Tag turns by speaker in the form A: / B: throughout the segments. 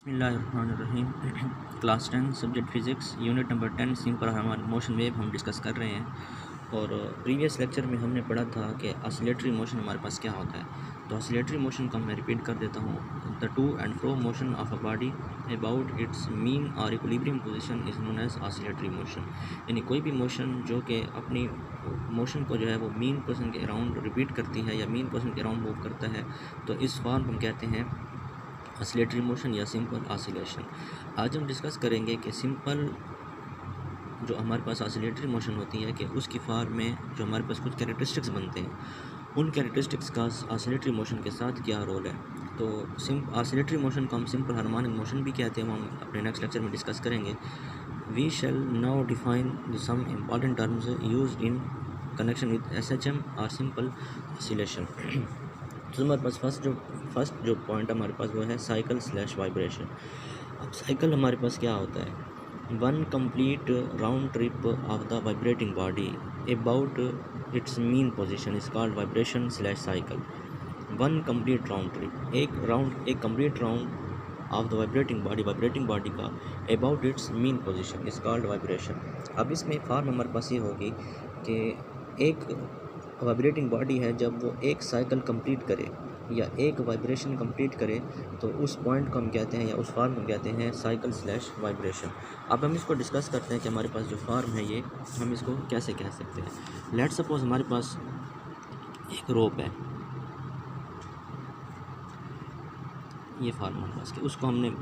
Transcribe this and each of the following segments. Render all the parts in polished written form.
A: बिस्मिल्लाहिर्रहमानिर्रहीम। Class 10 subject physics unit number 10 simple harmonic motion wave हम discuss कर रहे हैं। और प्रीवियस लेक्चर में हमने पढ़ा था कि ऑसिलेटरी मोशन हमारे पास क्या होता है। तो ऑसिलेटरी मोशन को मैं रिपीट कर देता हूँ। The to and fro motion of a body about its mean और equilibrium position is known as oscillatory motion. यानी कोई भी मोशन जो कि अपनी मोशन को जो है वो मीन पोजीशन के अराउंड रिपीट करती है या मीन पोजीशन के अराउंड मूव करता है, तो इस फॉर्म हम कहते हैं ऑसिलेटरी मोशन या सिंपल ऑसिलेशन। आज हम डिस्कस करेंगे कि सिंपल जो हमारे पास ऑसिलेटरी मोशन होती है कि उसकी फॉर्म में जो हमारे पास कुछ कैरेक्टरिस्टिक्स बनते हैं, उन कैरेक्टरिस्टिक्स का ऑसिलेटरी मोशन के साथ क्या रोल है। तो ऑसिलेटरी मोशन को हम सिंपल हार्मोनिक मोशन भी कहते हैं, वो हम अपने नेक्स्ट लेक्चर में डिस्कस करेंगे। We shall now define some important terms used in connection with SHM और सिंपल ऑसिलेशन। तो हमारे पास फर्स्ट जो पॉइंट हमारे पास वो है साइकिल स्लैश वाइब्रेशन। अब साइकिल हमारे पास क्या होता है? One complete round trip of the vibrating body about its mean position is called vibration slash cycle. One complete round trip, एक complete round of the vibrating body का about its mean position is called vibration. अब इसमें form हमारे पास ये होगी कि एक vibrating body है, जब वो एक साइकिल कंप्लीट करे या एक वाइब्रेशन कंप्लीट करे तो उस पॉइंट को हम कहते हैं या उस फॉर्म को कहते हैं साइकिल स्लैश वाइब्रेशन। अब हम इसको डिस्कस करते हैं कि हमारे पास जो फॉर्म है ये हम इसको कैसे कह सकते हैं। लेट्स सपोज हमारे पास एक रोप है, ये फॉर्म हमारे पास, कि उसको हमने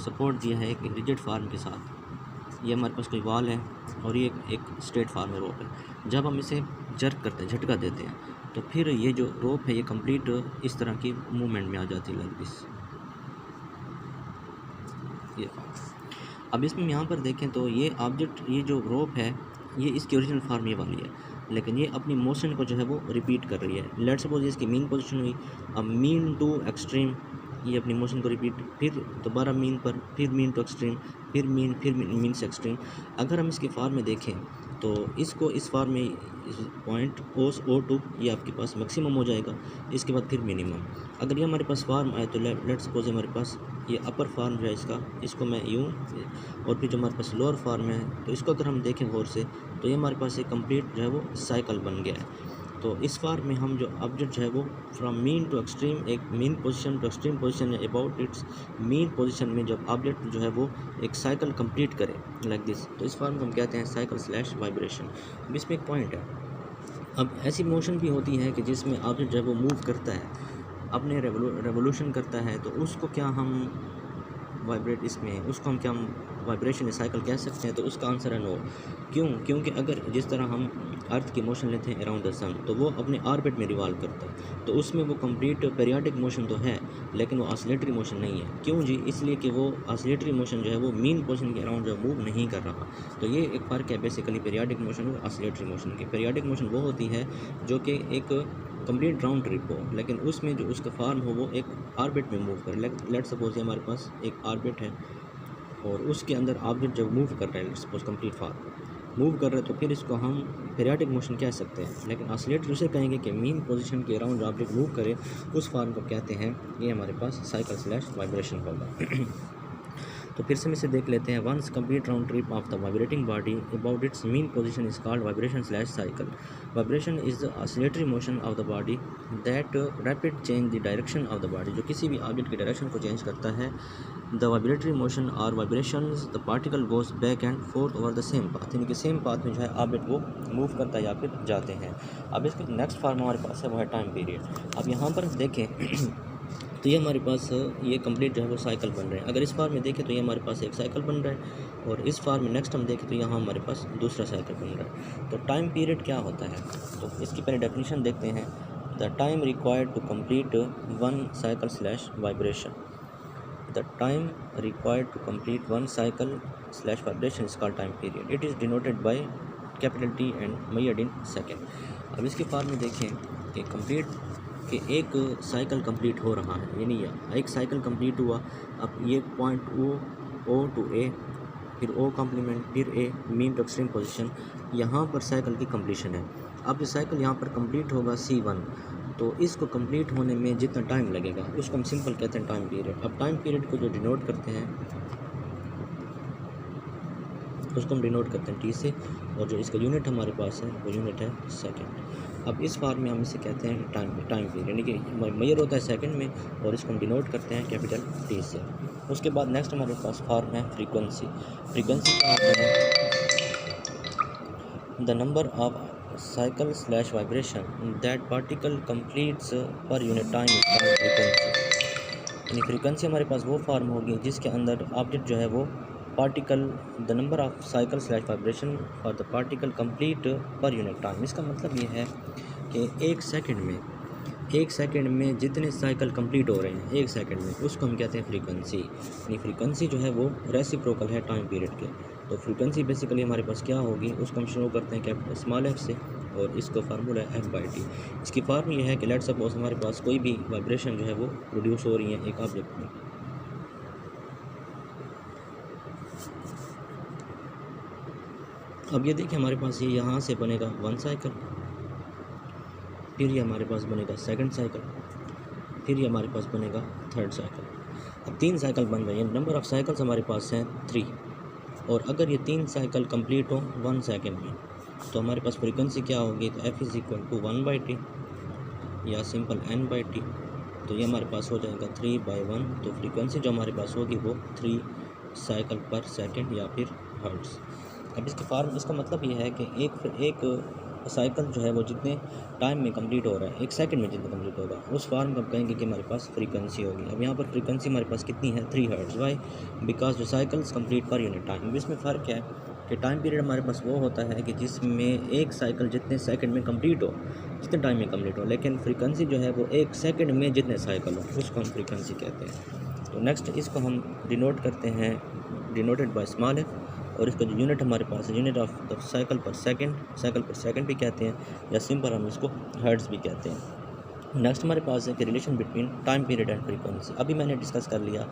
A: सपोर्ट दिया है एक रिजिड फॉर्म के साथ। ये हमारे पास कोई वॉल है और ये एक स्ट्रेट फॉर्म में रोप है। जब हम इसे जर्क करते हैं, झटका देते हैं, तो फिर ये जो रोप है ये कंप्लीट इस तरह की मूवमेंट में आ जाती है, लाइक दिस। ये अब इसमें यहाँ पर देखें तो ये ऑब्जेक्ट, ये जो रोप है, ये इसकी ओरिजिनल फॉर्म ये वाली है, लेकिन ये अपनी मोशन को जो है वो रिपीट कर रही है। लेट्स सपोज इसकी मीन पोजीशन हुई, अब मीन टू एक्सट्रीम, ये अपनी मोशन को रिपीट, फिर दोबारा मीन पर, फिर मीन टू एक्सट्रीम, फिर मीन से एक्सट्रीम। अगर हम इसके फॉर्म में देखें तो इसको इस फॉर्म में पॉइंट O2 ये आपके पास मैक्सिमम हो जाएगा, इसके बाद फिर मिनिमम। अगर ये हमारे पास फॉर्म आए तो लेट्स सपोज हमारे पास ये अपर फॉर्म जो है इसको मैं यूँ, और फिर जो हमारे पास लोअर फॉर्म है तो इसको अगर हम देखें गौर से तो ये हमारे पास एक कंप्लीट जो है वो साइकिल बन गया है। तो इस फॉर्म में हम जो ऑब्जेक्ट जो है वो फ्रॉम मीन टू एक्सट्रीम, एक mean position to extreme position या अबाउट इट्स मीन पोजीशन में जब ऑब्जेक्ट जो है वो एक साइकिल कंप्लीट करे लाइक दिस, तो इस फॉर्म को हम कहते हैं साइकिल स्लैश वाइब्रेशन। अब इसमें एक पॉइंट है, अब ऐसी मोशन भी होती है कि जिसमें ऑब्जेक्ट जो है वो मूव करता है, अपने रेवोल्यूशन करता है, तो उसको क्या हम वाइब्रेट इसमें उसको हम क्या हम वाइब्रेशन या साइकिल कह सकते हैं? तो उसका आंसर है नो। क्यों? क्योंकि अगर जिस तरह हम अर्थ की मोशन लेते हैं अराउंड द सन, तो वो अपने ऑर्बिट में रिवॉल्व करता है, तो उसमें वो कंप्लीट पीरियाडिक मोशन तो है लेकिन वो ऑसिलेटरी मोशन नहीं है। क्यों जी? इसलिए कि वो ऑसिलेटरी मोशन जो है वो मीन पोजीशन के अराउंड जो मूव नहीं कर रहा। तो ये एक फ़र्क है बेसिकली पीरियाडिक मोशन और ऑसिलेटरी मोशन की। पीरियाडिक मोशन वो होती है जो कि एक कंप्लीट राउंड ट्रिप हो, लेकिन उसमें जो उसका फॉर्म हो वो एक ऑर्बिट में मूव करे। लेट्स सपोज हमारे पास एक ऑर्बिट है और उसके अंदर ऑब्जेक्ट जब मूव कर रहा है, let's suppose complete form move कर रहा है, तो फिर इसको हम पीरियाडिक मोशन कह सकते हैं। लेकिन ऑसिलेटरी उसे कहेंगे कि मीन पोजीशन के अराउंड जो ऑब्जेक्ट मूव करे उस फॉर्म को कहते हैं, ये हमारे पास साइकिल स्लैश वाइब्रेशन होगा। तो फिर से हम इसे देख लेते हैं। Once complete round trip of the vibrating body about its mean position is called vibration slash cycle. Vibration is the oscillatory motion of the body that rapid change the direction of the body, जो किसी भी object की direction को change करता है। The vibratory motion और vibrations the particle goes back and fourth over the same path, यानी कि सेम पाथ में जो है ऑब्जेक्ट वो मूव करता है या फिर जाते हैं। अब इसके नेक्स्ट फॉर्म हमारे पास है वो है टाइम पीरियड। अब यहाँ पर देखें तो ये हमारे पास ये कंप्लीट जो है वो साइकिल बन रहे हैं। अगर इस फॉर्म में देखें तो ये हमारे पास एक साइकिल बन रहा है, और इस फॉर्म में नेक्स्ट हम देखें तो यहाँ हमारे पास दूसरा साइकिल बन रहा है। तो टाइम पीरियड क्या होता है? तो इसकी पहले डेफिनेशन देखते हैं। The time required to complete one cycle slash vibration, the time required to complete one cycle slash vibration is called time period. It is denoted by capital T and measured in second. अब इसके form में देखें कि complete कि एक cycle complete हो रहा है, यानी एक साइकिल कंप्लीट हुआ। अब ये पॉइंट O टू A, फिर O कॉम्प्लीमेंट, फिर A mean to extreme position, यहाँ पर साइकिल की कंप्लीशन है। अब ये साइकिल यहाँ पर कंप्लीट होगा C1, तो इसको कंप्लीट होने में जितना टाइम लगेगा उसको हम सिंपल कहते हैं टाइम पीरियड। अब टाइम पीरियड को जो डिनोट करते हैं उसको हम डिनोट करते हैं टी से, और जो इसका यूनिट हमारे पास है वो यूनिट है सेकंड। अब इस फॉर्म में हम इसे कहते हैं टाइम पीरियड, यानी कि मेजर होता है सेकंड में, और इसको हम डिनोट करते हैं कैपिटल टी से। उसके बाद नेक्स्ट हमारे पास फॉर्म है फ्रीक्वेंसी। फ्रीक्वेंसी क्या होता है? The number of cycle slash vibration that particle completes per unit time is called frequency. यानी फ्रीक्वेंसी हमारे पास वो फॉर्म होगी जिसके अंदर ऑब्जेक्ट जो है वो particle, the number of cycle slash vibration for the particle complete per unit time. इसका मतलब ये है कि एक सेकंड में जितने साइकिल कंप्लीट हो रहे हैं एक सेकंड में, उसको हम कहते हैं फ्रीक्वेंसी। यानी फ्रीक्वेंसी जो है वो रेसिप्रोकल है टाइम पीरियड के। तो फ्रीक्वेंसी बेसिकली हमारे पास क्या होगी, उसको हम शुरू करते हैं कैपिटल स्मॉल एफ से, और इसको फार्मूला है f/t। इसकी फार्म ये है कि लेट्स सपोज हमारे पास कोई भी वाइब्रेशन जो है वो प्रोड्यूस हो रही है एक ऑब्जेक्ट में। अब ये देखिए हमारे पास ये यहाँ से बनेगा 1 साइकिल, फिर ये हमारे पास बनेगा सेकंड साइकिल, फिर ये हमारे पास बनेगा थर्ड साइकिल। अब 3 साइकिल बन रहे हैं, नंबर ऑफ़ साइकिल्स हमारे पास हैं 3, और अगर ये 3 साइकिल कंप्लीट हो 1 सेकंड में तो हमारे पास फ्रीक्वेंसी क्या होगी, तो f = 1/t या सिंपल n/t। तो ये हमारे पास हो जाएगा 3/1। तो फ्रीक्वेंसी जो हमारे पास होगी वो 3 साइकिल पर सेकंड या फिर हर्ट्ज़। अब इसका मतलब ये है कि एक साइकिल जो है वो जितने टाइम में कंप्लीट हो रहा है, एक सेकंड में जितना कंप्लीट होगा, उस फॉर्म को हम कहेंगे कि हमारे पास फ्रीक्वेंसी होगी। अब यहाँ पर फ्रीक्वेंसी हमारे पास कितनी है, 3 हर्ट्ज़। वाई? बिकॉज जो cycles complete per unit time. इसमें फ़र्क है कि टाइम पीरियड हमारे पास वो होता है कि जिसमें एक साइकिल जितने सेकंड में कंप्लीट हो, जितने टाइम में कंप्लीट हो, लेकिन फ्रीक्वेंसी जो है वो एक सेकंड में जितने साइकिल हो उसको हम फ्रीक्वेंसी कहते हैं। तो नेक्स्ट इसको हम डिनोट करते हैं, डिनोटेड बाय स्मॉल एफ, और इसका जो यूनिट हमारे पास है यूनिट ऑफ द साइकिल पर सेकंड भी कहते हैं, या सिंपल हम इसको हर्ट्ज़ भी कहते हैं। नेक्स्ट हमारे पास है कि relation between time period and frequency. अभी मैंने डिस्कस कर लिया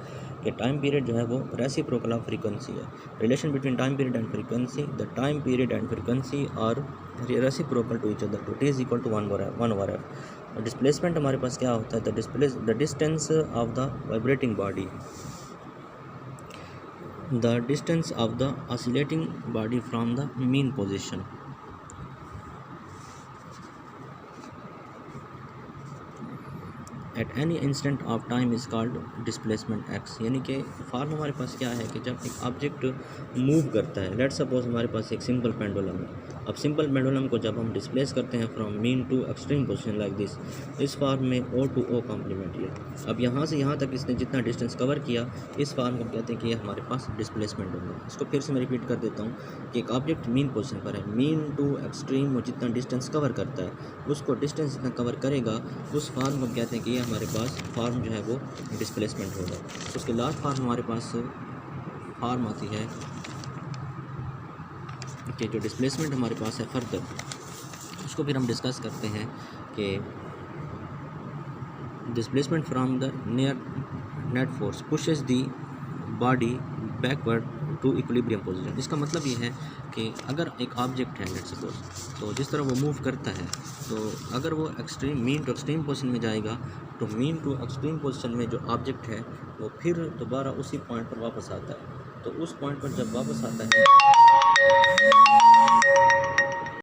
A: कि टाइम पीरियड जो है वो रेसिप्रोकल ऑफ फ्रीक्वेंसी है। Relation between time period and frequency, the time period and frequency are reciprocal to each other, तो t = 1/f। डिस्प्लेसमेंट हमारे पास क्या होता है, the distance of the vibrating body, the distance of the oscillating body from the mean position। At any instant of time is called displacement x। यानी कि form हमारे पास क्या है कि जब एक ऑब्जेक्ट मूव करता है, लेट्स सपोज हमारे पास एक सिंपल पेंडुलम है। अब सिंपल पेंडुलम को जब हम डिस्प्लेस करते हैं from mean to extreme position like this, इस फॉर्म में O to O कॉम्प्लीमेंट है। अब यहाँ से यहाँ तक इसने जितना डिस्टेंस कवर किया, इस फॉर्म को कहते हैं कि ये हमारे पास डिस्प्लेसमेंट होगा। इसको फिर से मैं रिपीट कर देता हूँ कि एक ऑब्जेक्ट मीन पोजीशन पर है, मीन टू एक्सट्रीम वो जितना डिस्टेंस कवर करता है, उसको डिस्टेंस जितना कवर करेगा उस फॉर्म को कहते हैं कि ये हमारे पास फॉर्म जो है वो डिस्प्लेसमेंट होगा। उसके लास्ट फॉर्म हमारे पास फॉर्म आती है कि जो डिस्प्लेसमेंट हमारे पास है फर्दर, उसको फिर हम डिस्कस करते हैं कि displacement from the near net force pushes the body backward to equilibrium position. इसका मतलब ये है कि अगर एक ऑब्जेक्ट है लेट्स सपोज, तो जिस तरह वो मूव करता है, तो अगर वो मीन टू एक्सट्रीम पोजीशन में जाएगा, तो मीन टू एक्सट्रीम पोजीशन में जो ऑब्जेक्ट है वो फिर दोबारा उसी पॉइंट पर वापस आता है। तो उस पॉइंट पर जब वापस आता है